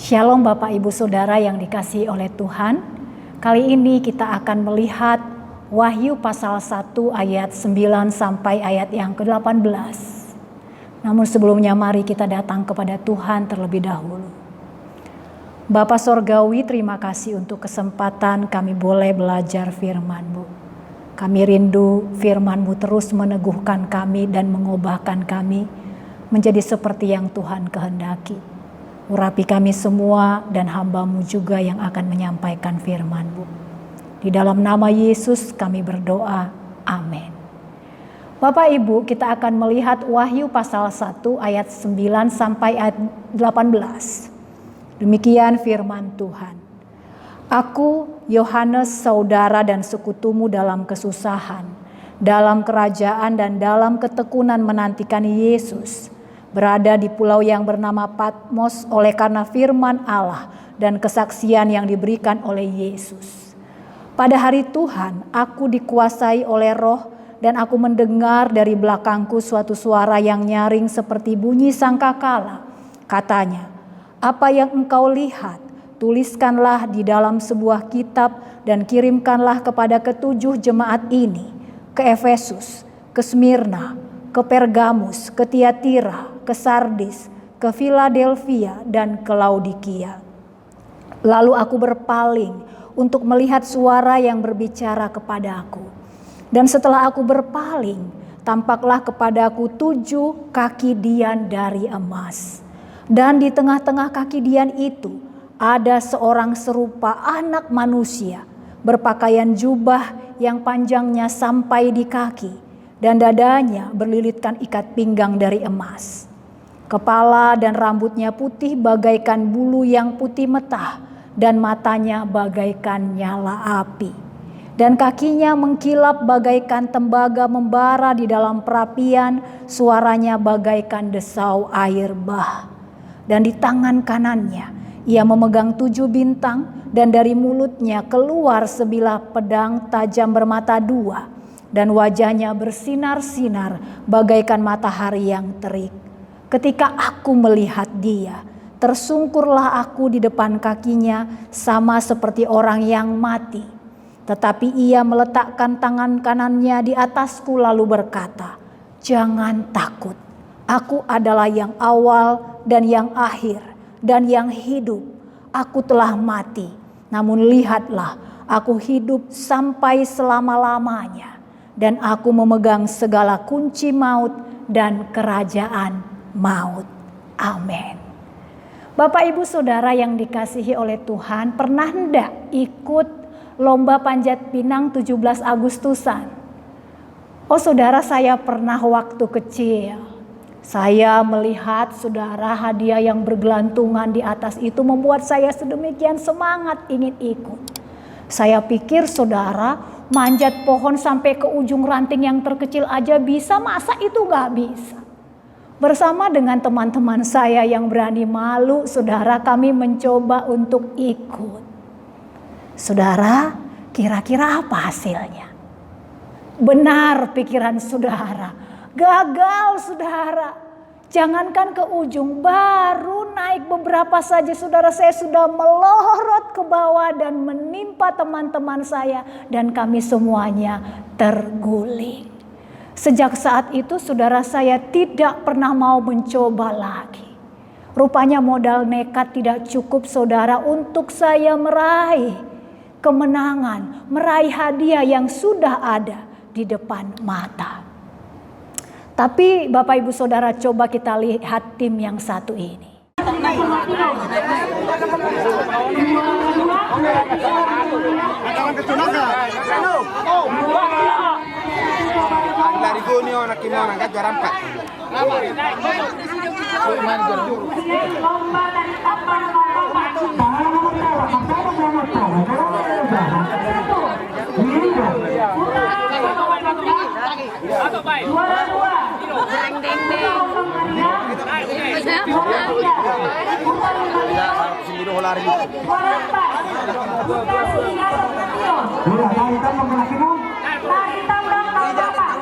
Shalom Bapak Ibu Saudara yang dikasihi oleh Tuhan. Kali ini kita akan melihat Wahyu pasal 1 ayat 9 sampai ayat yang ke-18. Namun sebelumnya mari kita datang kepada Tuhan terlebih dahulu. Bapa Sorgawi, terima kasih untuk kesempatan kami boleh belajar firman-Mu. Kami rindu firman-Mu terus meneguhkan kami dan mengubahkan kami menjadi seperti yang Tuhan kehendaki. Urapi kami semua dan hamba-Mu juga yang akan menyampaikan firman-Mu. Di dalam nama Yesus kami berdoa. Amin. Bapak Ibu, kita akan melihat Wahyu pasal 1 ayat 9 sampai ayat 18. Demikian firman Tuhan. Aku, Yohanes, saudara dan sekutumu dalam kesusahan, dalam kerajaan dan dalam ketekunan menantikan Yesus, berada di pulau yang bernama Patmos oleh karena firman Allah dan kesaksian yang diberikan oleh Yesus. Pada hari Tuhan, aku dikuasai oleh Roh dan aku mendengar dari belakangku suatu suara yang nyaring seperti bunyi sangkakala. Katanya, apa yang engkau lihat, tuliskanlah di dalam sebuah kitab dan kirimkanlah kepada ketujuh jemaat ini, ke Efesus, ke Smyrna, ke Pergamus, ke Tiatira, ke Sardis, ke Philadelphia, dan ke Laodikia. Lalu aku berpaling untuk melihat suara yang berbicara kepadaku. Dan setelah aku berpaling, tampaklah kepadaku 7 kaki dian dari emas. Dan di tengah-tengah kaki dian itu ada seorang serupa anak manusia, berpakaian jubah yang panjangnya sampai di kaki, dan dadanya berlilitkan ikat pinggang dari emas. Kepala dan rambutnya putih bagaikan bulu yang putih metah, dan matanya bagaikan nyala api. Dan kakinya mengkilap bagaikan tembaga membara di dalam perapian, suaranya bagaikan desau air bah. Dan di tangan kanannya ia memegang 7 bintang, dan dari mulutnya keluar sebilah pedang tajam bermata 2, dan wajahnya bersinar-sinar bagaikan matahari yang terik. Ketika aku melihat dia, tersungkurlah aku di depan kakinya sama seperti orang yang mati. Tetapi ia meletakkan tangan kanannya di atasku lalu berkata, "Jangan takut, aku adalah yang awal dan yang akhir dan yang hidup. Aku telah mati, namun lihatlah, aku hidup sampai selama-lamanya. Dan aku memegang segala kunci maut dan kerajaan maut." Amin. Bapak Ibu Saudara yang dikasihi oleh Tuhan, pernah hendak ikut lomba panjat pinang 17 Agustusan? Oh saudara, saya pernah waktu kecil. Saya melihat saudara hadiah yang bergelantungan di atas itu membuat saya sedemikian semangat ingin ikut. Saya pikir saudara manjat pohon sampai ke ujung ranting yang terkecil aja bisa, masa itu gak bisa? Bersama dengan teman-teman saya yang berani malu, saudara, kami mencoba untuk ikut. Saudara, kira-kira apa hasilnya? Benar pikiran saudara, gagal saudara. Jangankan ke ujung, baru naik beberapa saja saudara, saya sudah melorot ke bawah dan menimpa teman-teman saya, dan kami semuanya terguling. Sejak saat itu saudara, saya tidak pernah mau mencoba lagi. Rupanya modal nekat tidak cukup saudara untuk saya meraih kemenangan, meraih hadiah yang sudah ada di depan mata. Tapi Bapak Ibu Saudara, coba kita lihat tim yang satu ini.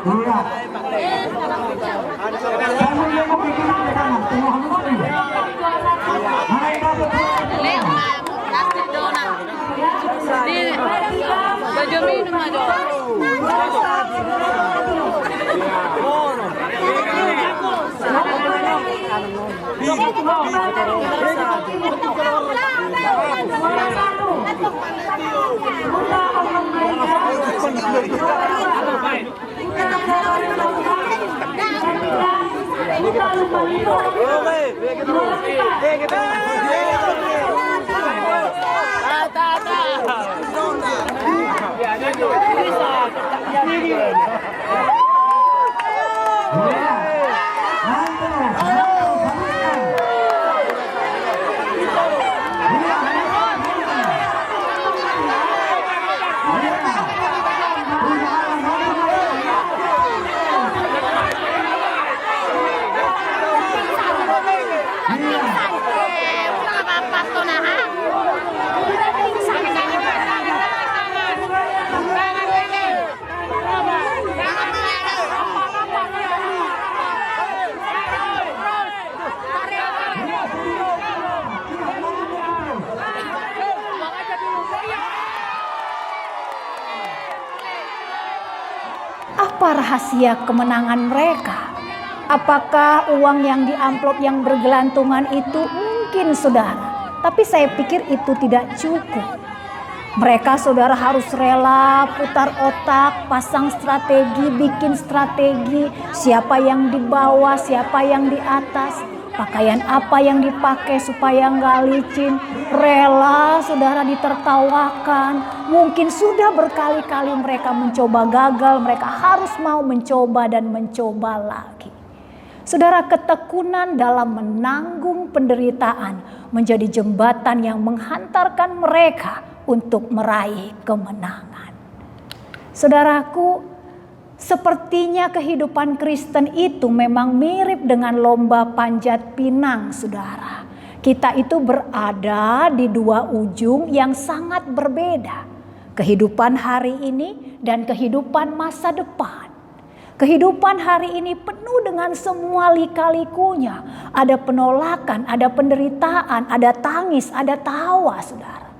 Iya. Apa rahasia kemenangan mereka? Apakah uang yang di amplop yang bergelantungan itu? Mungkin saudara, tapi saya pikir itu tidak cukup. Mereka saudara harus rela putar otak, pasang strategi, bikin strategi, siapa yang di bawah, siapa yang di atas, pakaian apa yang dipakai supaya nggak licin, rela saudara ditertawakan. Mungkin sudah berkali-kali mereka mencoba gagal, mereka harus mau mencoba dan mencoba lagi. Saudara, ketekunan dalam menanggung penderitaan menjadi jembatan yang menghantarkan mereka untuk meraih kemenangan. Saudaraku, sepertinya kehidupan Kristen itu memang mirip dengan lomba panjat pinang, saudara. Kita itu berada di dua ujung yang sangat berbeda. Kehidupan hari ini dan kehidupan masa depan. Kehidupan hari ini penuh dengan semua lika-likunya. Ada penolakan, ada penderitaan, ada tangis, ada tawa, saudara.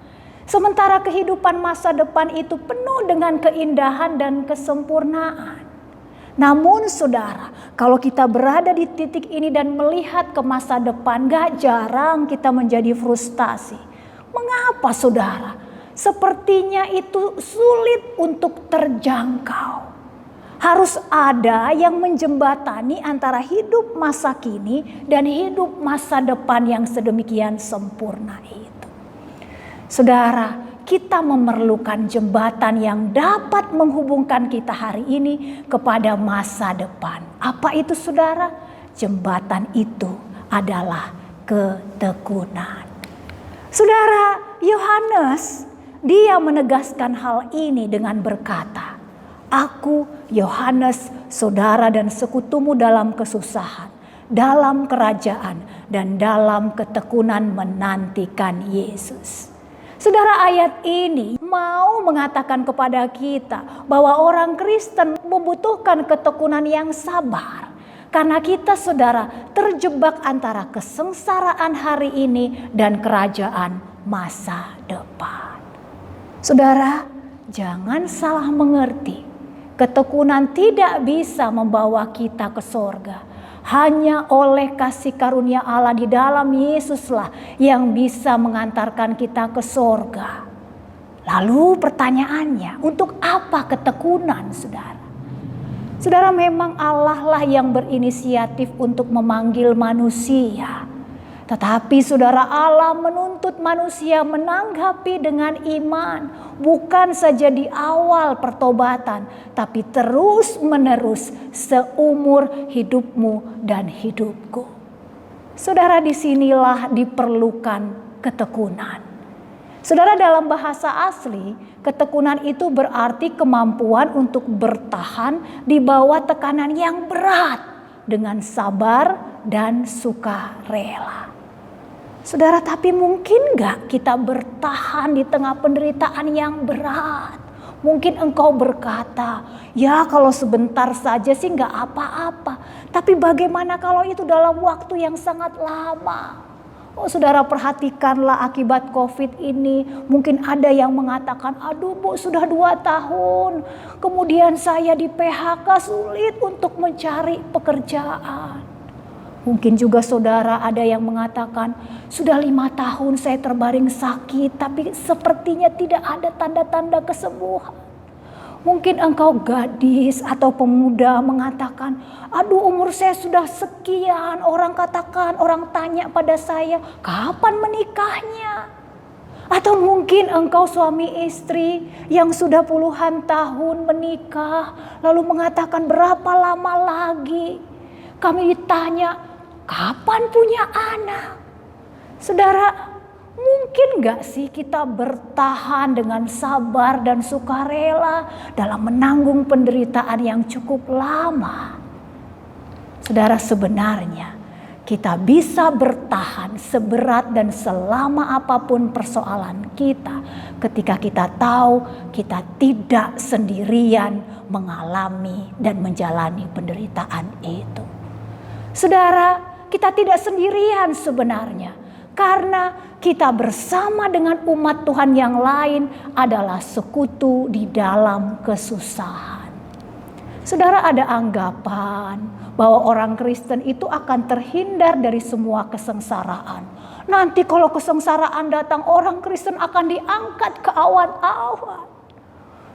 Sementara kehidupan masa depan itu penuh dengan keindahan dan kesempurnaan. Namun saudara, kalau kita berada di titik ini dan melihat ke masa depan, gak jarang kita menjadi frustasi. Mengapa saudara? Sepertinya itu sulit untuk terjangkau. Harus ada yang menjembatani antara hidup masa kini dan hidup masa depan yang sedemikian sempurna itu. Saudara, kita memerlukan jembatan yang dapat menghubungkan kita hari ini kepada masa depan. Apa itu saudara? Jembatan itu adalah ketekunan. Saudara, Yohanes dia menegaskan hal ini dengan berkata, "Aku Yohanes, saudara dan sekutumu dalam kesusahan, dalam kerajaan dan dalam ketekunan menantikan Yesus." Saudara, ayat ini mau mengatakan kepada kita bahwa orang Kristen membutuhkan ketekunan yang sabar. Karena kita saudara terjebak antara kesengsaraan hari ini dan kerajaan masa depan. Saudara, jangan salah mengerti. Ketekunan tidak bisa membawa kita ke sorga. Hanya oleh kasih karunia Allah di dalam Yesuslah yang bisa mengantarkan kita ke sorga. Lalu pertanyaannya, untuk apa ketekunan, saudara? Saudara, memang Allah lah yang berinisiatif untuk memanggil manusia. Tetapi saudara, Allah menuntut manusia menanggapi dengan iman. Bukan saja di awal pertobatan, tapi terus menerus seumur hidupmu dan hidupku. Saudara, disinilah diperlukan ketekunan. Saudara, dalam bahasa asli, ketekunan itu berarti kemampuan untuk bertahan di bawah tekanan yang berat dengan sabar dan sukarela. Saudara, tapi mungkin gak kita bertahan di tengah penderitaan yang berat? Mungkin engkau berkata, ya kalau sebentar saja sih gak apa-apa. Tapi bagaimana kalau itu dalam waktu yang sangat lama? Oh saudara, perhatikanlah akibat COVID ini. Mungkin ada yang mengatakan, aduh Bu, sudah 2 tahun. Kemudian saya di PHK, sulit untuk mencari pekerjaan. Mungkin juga saudara ada yang mengatakan, sudah 5 tahun saya terbaring sakit, tapi sepertinya tidak ada tanda-tanda kesembuhan. Mungkin engkau gadis atau pemuda mengatakan, aduh umur saya sudah sekian, orang tanya pada saya, kapan menikahnya? Atau mungkin engkau suami istri yang sudah puluhan tahun menikah, lalu mengatakan berapa lama lagi? Kami ditanya, kapan punya anak? Saudara, mungkin gak sih kita bertahan dengan sabar dan sukarela dalam menanggung penderitaan yang cukup lama? Saudara, sebenarnya kita bisa bertahan seberat dan selama apapun persoalan kita ketika kita tahu kita tidak sendirian mengalami dan menjalani penderitaan itu. Saudara, kita tidak sendirian sebenarnya karena kita bersama dengan umat Tuhan yang lain adalah sekutu di dalam kesusahan. Saudara, ada anggapan bahwa orang Kristen itu akan terhindar dari semua kesengsaraan. Nanti kalau kesengsaraan datang, orang Kristen akan diangkat ke awan-awan.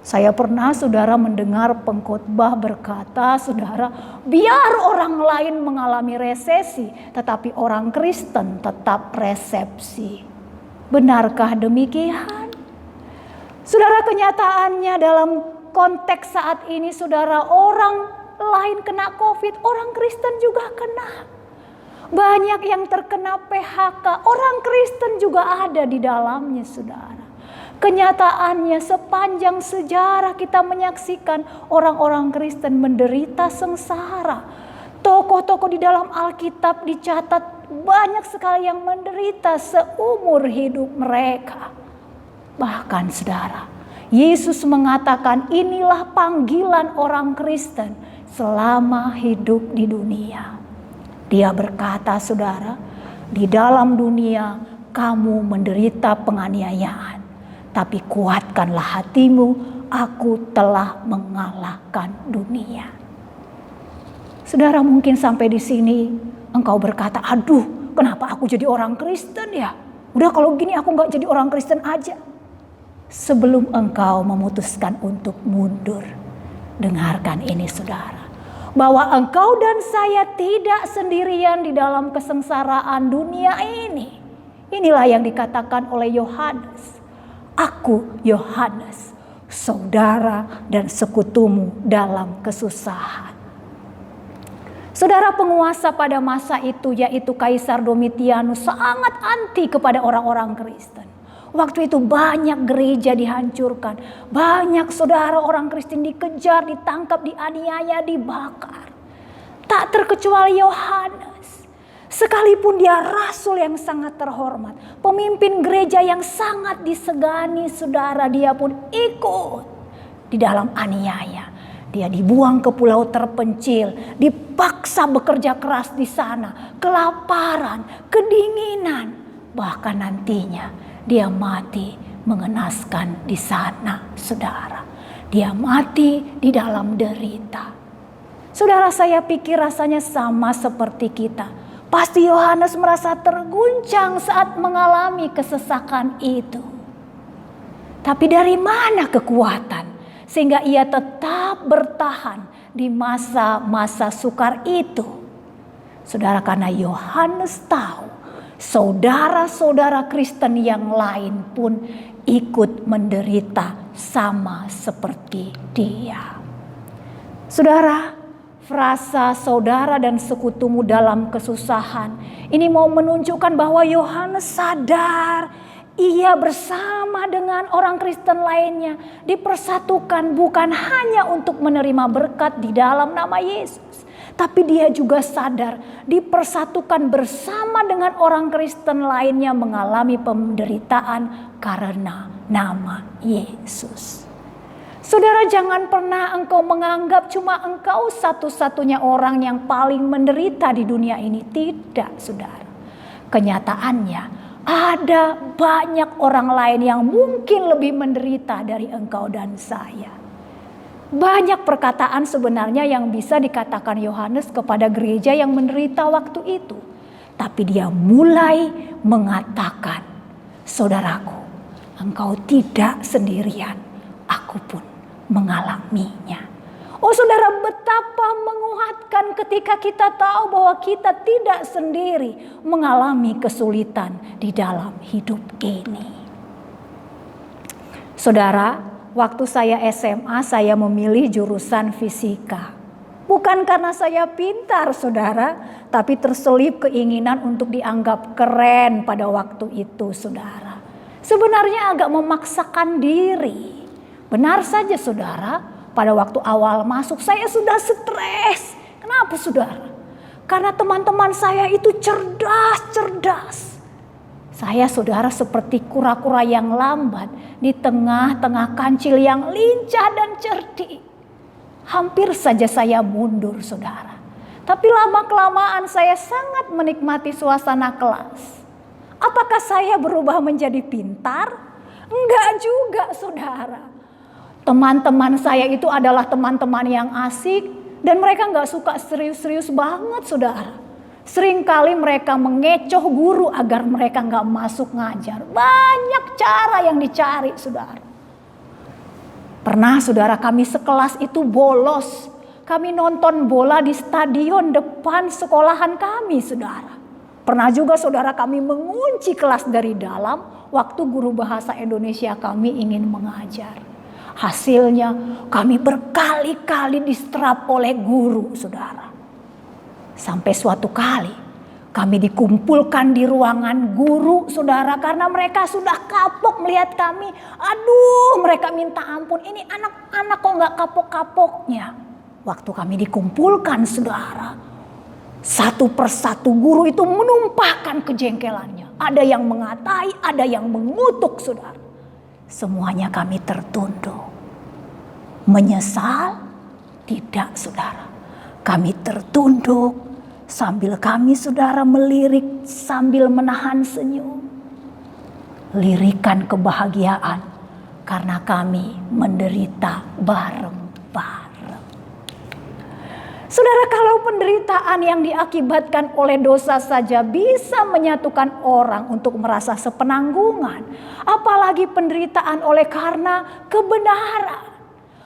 Saya pernah saudara mendengar pengkhotbah berkata, saudara, biar orang lain mengalami resesi, tetapi orang Kristen tetap resepsi. Benarkah demikian? Saudara, kenyataannya dalam konteks saat ini, saudara, orang lain kena COVID, orang Kristen juga kena. Banyak yang terkena PHK, orang Kristen juga ada di dalamnya, saudara. Kenyataannya sepanjang sejarah kita menyaksikan orang-orang Kristen menderita sengsara. Tokoh-tokoh di dalam Alkitab dicatat banyak sekali yang menderita seumur hidup mereka. Bahkan saudara, Yesus mengatakan inilah panggilan orang Kristen selama hidup di dunia. Dia berkata, saudara, di dalam dunia kamu menderita penganiayaan, tapi kuatkanlah hatimu, aku telah mengalahkan dunia. Saudara, mungkin sampai di sini engkau berkata, aduh kenapa aku jadi orang Kristen ya? Udah kalau gini aku gak jadi orang Kristen aja. Sebelum engkau memutuskan untuk mundur, dengarkan ini saudara, bahwa engkau dan saya tidak sendirian di dalam kesengsaraan dunia ini. Inilah yang dikatakan oleh Yohanes, aku Yohanes, saudara dan sekutumu dalam kesusahan. Saudara, penguasa pada masa itu yaitu Kaisar Domitianus sangat anti kepada orang-orang Kristen. Waktu itu banyak gereja dihancurkan. Banyak saudara orang Kristen dikejar, ditangkap, dianiaya, dibakar. Tak terkecuali Yohanes. Sekalipun dia rasul yang sangat terhormat. Pemimpin gereja yang sangat disegani, saudara, dia pun ikut di dalam aniaya. Dia dibuang ke pulau terpencil, dipaksa bekerja keras di sana, kelaparan, kedinginan. Bahkan nantinya dia mati mengenaskan di sana, saudara. Dia mati di dalam derita. Saudara, saya pikir rasanya sama seperti kita. Pasti Yohanes merasa terguncang saat mengalami kesesakan itu. Tapi dari mana kekuatan sehingga ia tetap bertahan di masa-masa sukar itu? Saudara, karena Yohanes tahu saudara-saudara Kristen yang lain pun ikut menderita sama seperti dia. Saudara, frasa saudara dan sekutumu dalam kesusahan ini mau menunjukkan bahwa Yohanes sadar ia bersama dengan orang Kristen lainnya dipersatukan bukan hanya untuk menerima berkat di dalam nama Yesus, tapi dia juga sadar dipersatukan bersama dengan orang Kristen lainnya mengalami penderitaan karena nama Yesus. Saudara, jangan pernah engkau menganggap cuma engkau satu-satunya orang yang paling menderita di dunia ini. Tidak, saudara. Kenyataannya ada banyak orang lain yang mungkin lebih menderita dari engkau dan saya. Banyak perkataan sebenarnya yang bisa dikatakan Yohanes kepada gereja yang menderita waktu itu. Tapi dia mulai mengatakan, saudaraku, engkau tidak sendirian, aku pun mengalaminya. Oh saudara, betapa menguatkan ketika kita tahu bahwa kita tidak sendiri mengalami kesulitan di dalam hidup ini. Saudara, waktu saya SMA saya memilih jurusan fisika. Bukan karena saya pintar saudara, tapi terselip keinginan untuk dianggap keren pada waktu itu saudara. Sebenarnya agak memaksakan diri. Benar saja saudara, pada waktu awal masuk saya sudah stres. Kenapa saudara? Karena teman-teman saya itu cerdas. Saya saudara seperti kura-kura yang lambat di tengah-tengah kancil yang lincah dan cerdik. Hampir saja saya mundur saudara. Tapi lama-kelamaan saya sangat menikmati suasana kelas. Apakah saya berubah menjadi pintar? Enggak juga saudara. Teman-teman saya itu adalah teman-teman yang asik dan mereka enggak suka serius-serius banget saudara. Seringkali mereka mengecoh guru agar mereka enggak masuk ngajar. Banyak cara yang dicari saudara. Pernah saudara kami sekelas itu bolos. Kami nonton bola di stadion depan sekolahan kami saudara. Pernah juga saudara kami mengunci kelas dari dalam waktu guru bahasa Indonesia kami ingin mengajar. Hasilnya kami berkali-kali diserap oleh guru saudara. Sampai suatu kali kami dikumpulkan di ruangan guru saudara karena mereka sudah kapok melihat kami. Aduh mereka minta ampun, ini anak-anak kok gak kapok-kapoknya. Waktu kami dikumpulkan saudara, satu persatu guru itu menumpahkan kejengkelannya. Ada yang mengatai, ada yang mengutuk saudara. Semuanya kami tertunduk. Menyesal? Tidak saudara. Kami tertunduk sambil kami saudara melirik sambil menahan senyum. Lirikan kebahagiaan karena kami menderita bareng-bareng. Saudara, kalau penderitaan yang diakibatkan oleh dosa saja bisa menyatukan orang untuk merasa sepenanggungan, apalagi penderitaan oleh karena kebenaran.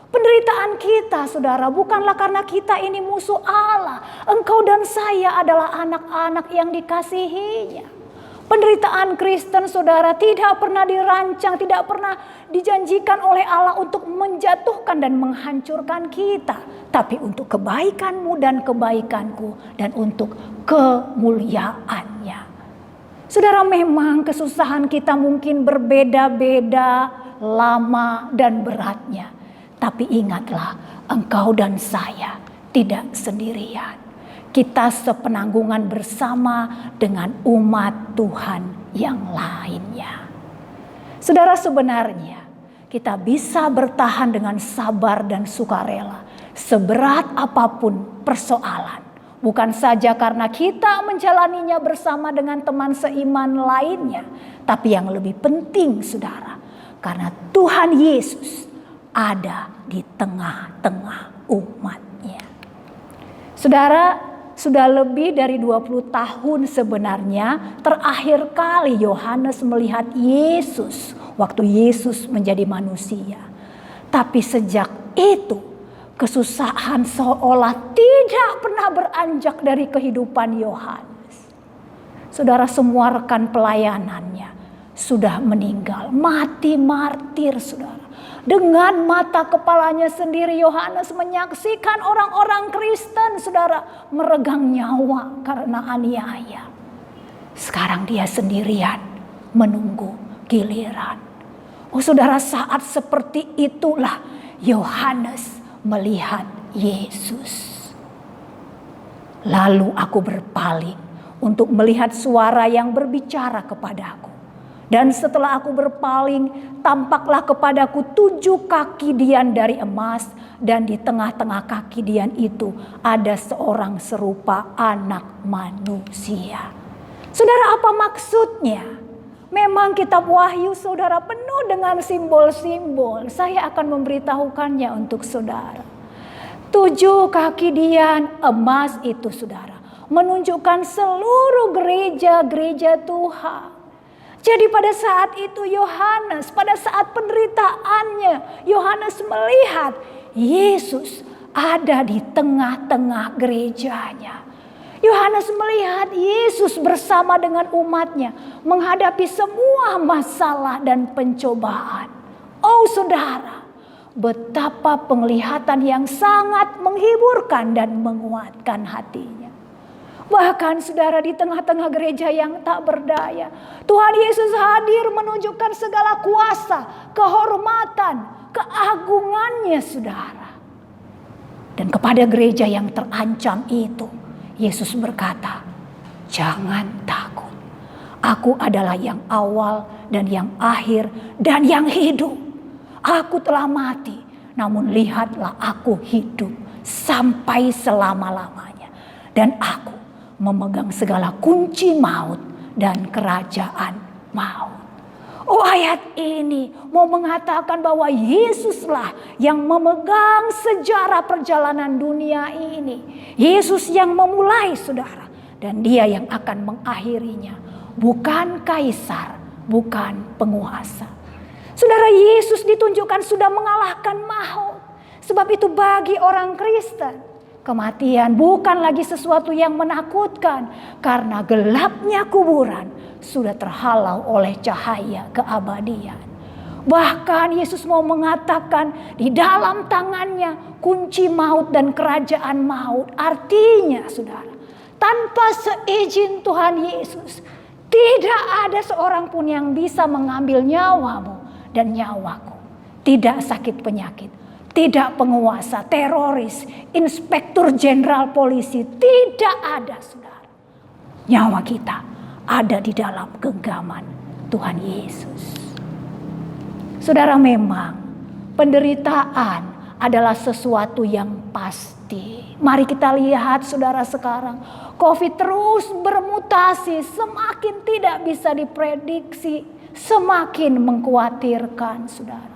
Penderitaan kita saudara bukanlah karena kita ini musuh Allah. Engkau dan saya adalah anak-anak yang dikasihinya. Penderitaan Kristen saudara tidak pernah dirancang, tidak pernah dijanjikan oleh Allah untuk menjatuhkan dan menghancurkan kita. Tapi untuk kebaikanmu dan kebaikanku dan untuk kemuliaannya. Saudara, memang kesusahan kita mungkin berbeda-beda, lama dan beratnya. Tapi ingatlah, engkau dan saya tidak sendirian. Kita sepenanggungan bersama dengan umat Tuhan yang lainnya. Saudara, sebenarnya kita bisa bertahan dengan sabar dan sukarela seberat apapun persoalan. Bukan saja karena kita menjalaninya bersama dengan teman seiman lainnya. Tapi yang lebih penting saudara, karena Tuhan Yesus ada di tengah-tengah umatnya. Saudara, sudah lebih dari 20 tahun sebenarnya terakhir kali Yohanes melihat Yesus waktu Yesus menjadi manusia. Tapi sejak itu kesusahan seolah tidak pernah beranjak dari kehidupan Yohanes. Saudara, semua rekan pelayanannya sudah meninggal, mati martir saudara. Dengan mata kepalanya sendiri Yohanes menyaksikan orang-orang Kristen saudara meregang nyawa karena aniaya. Sekarang dia sendirian menunggu giliran. Oh saudara, saat seperti itulah Yohanes melihat Yesus. Lalu aku berpaling untuk melihat suara yang berbicara kepadaku. Dan setelah aku berpaling, tampaklah kepadaku 7 kaki dian dari emas. Dan di tengah-tengah kaki dian itu ada seorang serupa anak manusia. Saudara, apa maksudnya? Memang Memang kitab Wahyu saudara penuh dengan simbol-simbol. Saya akan memberitahukannya untuk saudara. 7 kaki dian emas itu saudara menunjukkan seluruh gereja-gereja Tuhan. Jadi pada saat itu Yohanes, pada saat penderitaannya, Yohanes melihat Yesus ada di tengah-tengah gerejanya. Yohanes melihat Yesus bersama dengan umatnya menghadapi semua masalah dan pencobaan. Oh saudara, betapa penglihatan yang sangat menghiburkan dan menguatkan hatinya. Bahkan saudara, di tengah-tengah gereja yang tak berdaya, Tuhan Yesus hadir menunjukkan segala kuasa, kehormatan, keagungannya saudara. Dan kepada gereja yang terancam itu, Yesus berkata, jangan takut. Aku adalah yang awal dan yang akhir dan yang hidup. Aku telah mati, namun lihatlah aku hidup sampai selama-lamanya. Dan aku memegang segala kunci maut dan kerajaan maut. Oh, ayat ini mau mengatakan bahwa Yesuslah yang memegang sejarah perjalanan dunia ini. Yesus yang memulai saudara. Dan dia yang akan mengakhirinya. Bukan kaisar, bukan penguasa. Saudara, Yesus ditunjukkan sudah mengalahkan maut. Sebab itu bagi orang Kristen, kematian bukan lagi sesuatu yang menakutkan. Karena gelapnya kuburan sudah terhalau oleh cahaya keabadian. Bahkan Yesus mau mengatakan di dalam tangannya kunci maut dan kerajaan maut. Artinya saudara, tanpa seizin Tuhan Yesus, tidak ada seorang pun yang bisa mengambil nyawamu dan nyawaku. Tidak sakit penyakit, tidak penguasa, teroris, inspektur jenderal polisi. Tidak ada saudara. Nyawa kita ada di dalam genggaman Tuhan Yesus. Saudara, memang penderitaan adalah sesuatu yang pasti. Mari kita lihat saudara sekarang. COVID terus bermutasi, semakin tidak bisa diprediksi, semakin mengkhawatirkan saudara.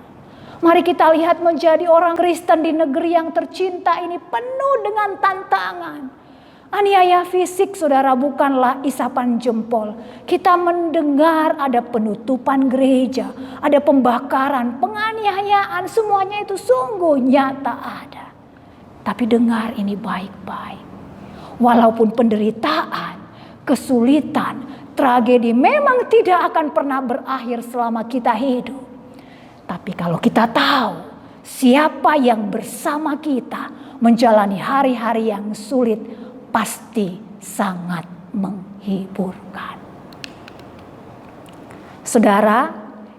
Mari kita lihat menjadi orang Kristen di negeri yang tercinta ini penuh dengan tantangan. Aniaya fisik saudara bukanlah isapan jempol. Kita mendengar ada penutupan gereja, ada pembakaran, penganiayaan, semuanya itu sungguh nyata ada. Tapi dengar ini baik-baik. Walaupun penderitaan, kesulitan, tragedi memang tidak akan pernah berakhir selama kita hidup. Tapi kalau kita tahu siapa yang bersama kita menjalani hari-hari yang sulit, pasti sangat menghiburkan. Saudara,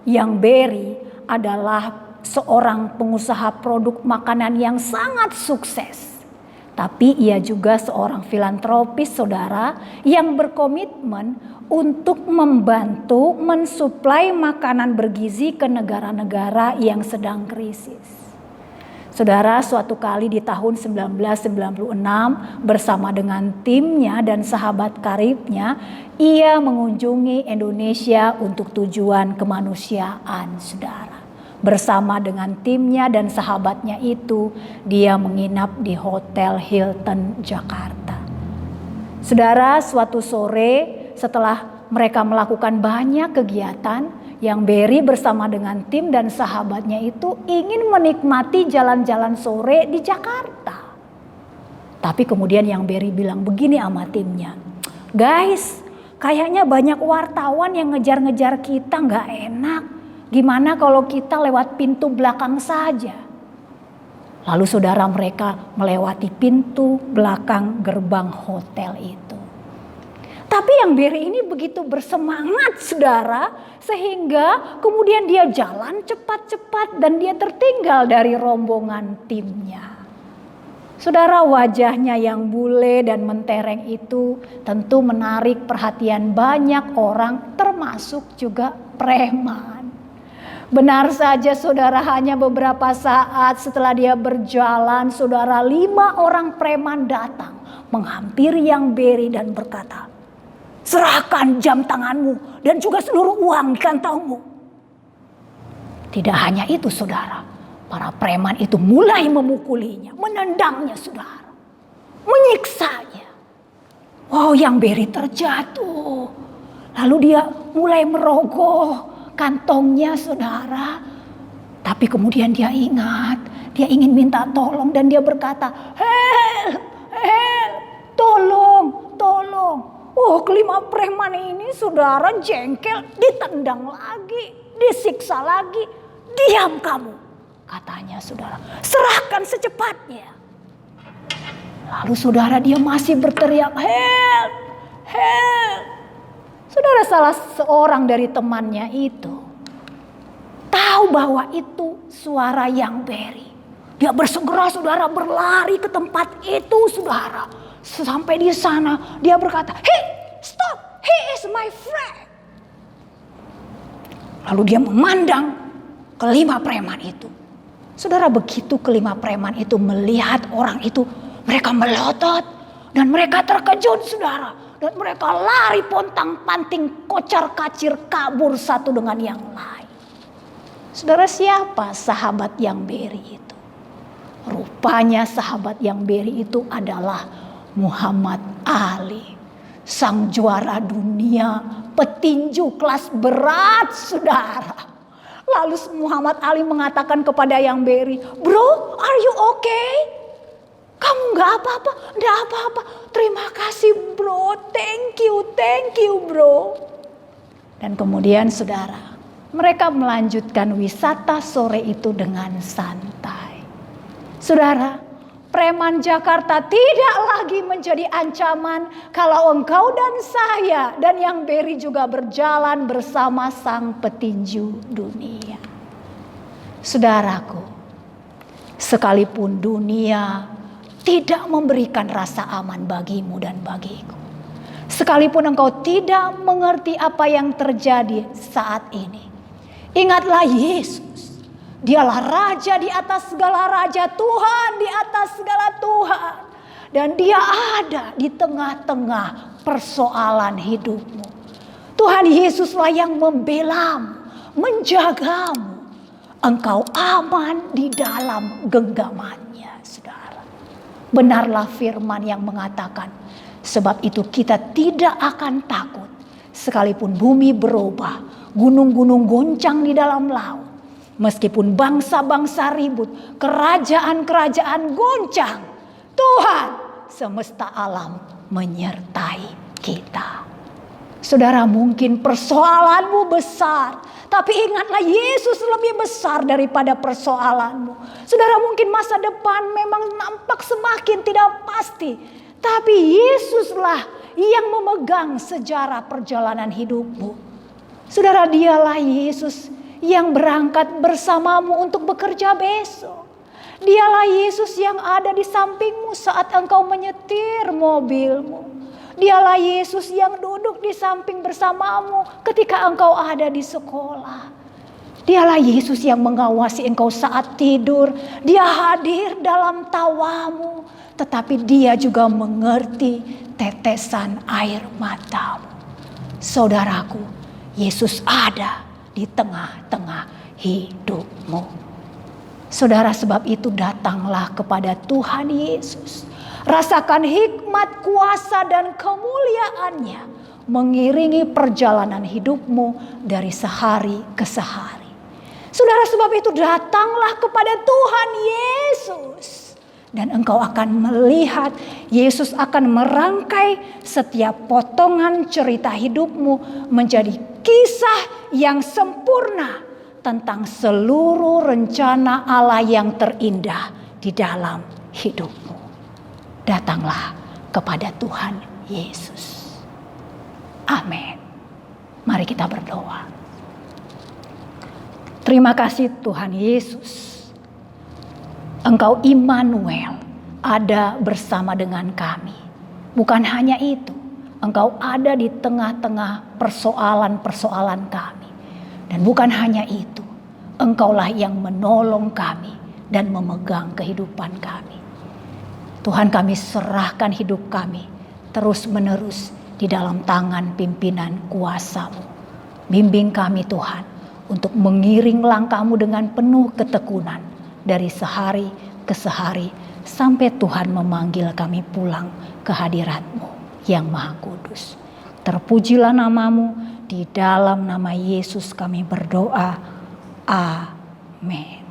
yang Barry adalah seorang pengusaha produk makanan yang sangat sukses. Tapi ia juga seorang filantropis saudara yang berkomitmen untuk membantu mensuplai makanan bergizi ke negara-negara yang sedang krisis. Saudara, suatu kali di tahun 1996 bersama dengan timnya dan sahabat karibnya, ia mengunjungi Indonesia untuk tujuan kemanusiaan, saudara. Bersama dengan timnya dan sahabatnya itu, dia menginap di Hotel Hilton Jakarta. Saudara, suatu sore setelah mereka melakukan banyak kegiatan, yang Barry bersama dengan tim dan sahabatnya itu ingin menikmati jalan-jalan sore di Jakarta. Tapi kemudian yang Barry bilang begini sama timnya, guys, kayaknya banyak wartawan yang ngejar-ngejar kita, gak enak. Gimana kalau kita lewat pintu belakang saja? Lalu saudara, mereka melewati pintu belakang gerbang hotel itu. Tapi yang Barry ini begitu bersemangat saudara, sehingga kemudian dia jalan cepat-cepat dan dia tertinggal dari rombongan timnya. Saudara, wajahnya yang bule dan mentereng itu tentu menarik perhatian banyak orang, termasuk juga preman. Benar saja saudara, hanya beberapa saat setelah dia berjalan, saudara, 5 orang preman datang menghampiri yang Barry dan berkata, Serahkan jam tanganmu dan juga seluruh uang di kantongmu. Tidak hanya itu saudara, para preman itu mulai memukulinya, menendangnya saudara, menyiksanya. Wow, yang Barry terjatuh. Lalu dia mulai merogoh kantongnya saudara. Tapi kemudian dia ingat, dia ingin minta tolong dan dia berkata, help, help, tolong, tolong. Oh, kelima preman ini saudara jengkel, ditendang lagi, disiksa lagi. Diam kamu, katanya saudara, serahkan secepatnya. Lalu saudara dia masih berteriak, help, help. Saudara, salah seorang dari temannya itu tahu bahwa itu suara yang Barry. Dia bersegera saudara berlari ke tempat itu saudara. Sampai di sana dia berkata, hey stop, he is my friend. Lalu dia memandang kelima preman itu. Saudara, begitu kelima preman itu melihat orang itu, mereka melotot dan mereka terkejut saudara. Dan mereka lari pontang-panting, kocar-kacir, kabur satu dengan yang lain. Saudara, siapa sahabat yang Barry itu? Rupanya sahabat yang Barry itu adalah Muhammad Ali. Sang juara dunia petinju kelas berat saudara. Lalu Muhammad Ali mengatakan kepada yang Barry, bro, are you okay? Kamu gak apa-apa, gak apa-apa. Terima kasih bro, thank you bro. Dan kemudian saudara, mereka melanjutkan wisata sore itu dengan santai. Saudara, preman Jakarta tidak lagi menjadi ancaman kalau engkau dan saya dan yang Barry juga berjalan bersama sang petinju dunia. Saudaraku, sekalipun dunia tidak memberikan rasa aman bagimu dan bagiku, sekalipun engkau tidak mengerti apa yang terjadi saat ini, ingatlah Yesus. Dialah Raja di atas segala raja, Tuhan di atas segala Tuhan. Dan dia ada di tengah-tengah persoalan hidupmu. Tuhan Yesuslah yang membelamu, menjagamu. Engkau aman di dalam genggamannya, saudara. Benarlah firman yang mengatakan, sebab itu kita tidak akan takut. Sekalipun bumi berubah, gunung-gunung goncang di dalam laut. Meskipun bangsa-bangsa ribut, kerajaan-kerajaan goncang, Tuhan semesta alam menyertai kita. Saudara, mungkin persoalanmu besar, tapi ingatlah Yesus lebih besar daripada persoalanmu. Saudara, mungkin masa depan memang nampak semakin tidak pasti, tapi Yesuslah yang memegang sejarah perjalanan hidupmu. Saudara, dialah Yesus yang berangkat bersamamu untuk bekerja besok. Dialah Yesus yang ada di sampingmu saat engkau menyetir mobilmu. Dialah Yesus yang duduk di samping bersamamu ketika engkau ada di sekolah. Dialah Yesus yang mengawasi engkau saat tidur. Dia hadir dalam tawamu, tetapi dia juga mengerti tetesan air matamu. Saudaraku, Yesus ada di tengah-tengah hidupmu. Saudara, sebab itu datanglah kepada Tuhan Yesus. Rasakan hikmat, kuasa dan kemuliaannya mengiringi perjalanan hidupmu dari sehari ke sehari. Saudara, sebab itu datanglah kepada Tuhan Yesus. Dan engkau akan melihat Yesus akan merangkai setiap potongan cerita hidupmu menjadi kisah yang sempurna tentang seluruh rencana Allah yang terindah di dalam hidupmu. Datanglah kepada Tuhan Yesus. Amin. Mari kita berdoa. Terima kasih Tuhan Yesus. Engkau Immanuel, ada bersama dengan kami. Bukan hanya itu, Engkau ada di tengah-tengah persoalan-persoalan kami. Dan bukan hanya itu, Engkaulah yang menolong kami dan memegang kehidupan kami. Tuhan, kami serahkan hidup kami terus-menerus di dalam tangan pimpinan kuasa-Mu. Bimbing kami Tuhan untuk mengiring langkah-Mu dengan penuh ketekunan dari sehari ke sehari sampai Tuhan memanggil kami pulang ke hadirat-Mu yang Maha Kudus. Terpujilah nama-Mu, di dalam nama Yesus kami berdoa. Amin.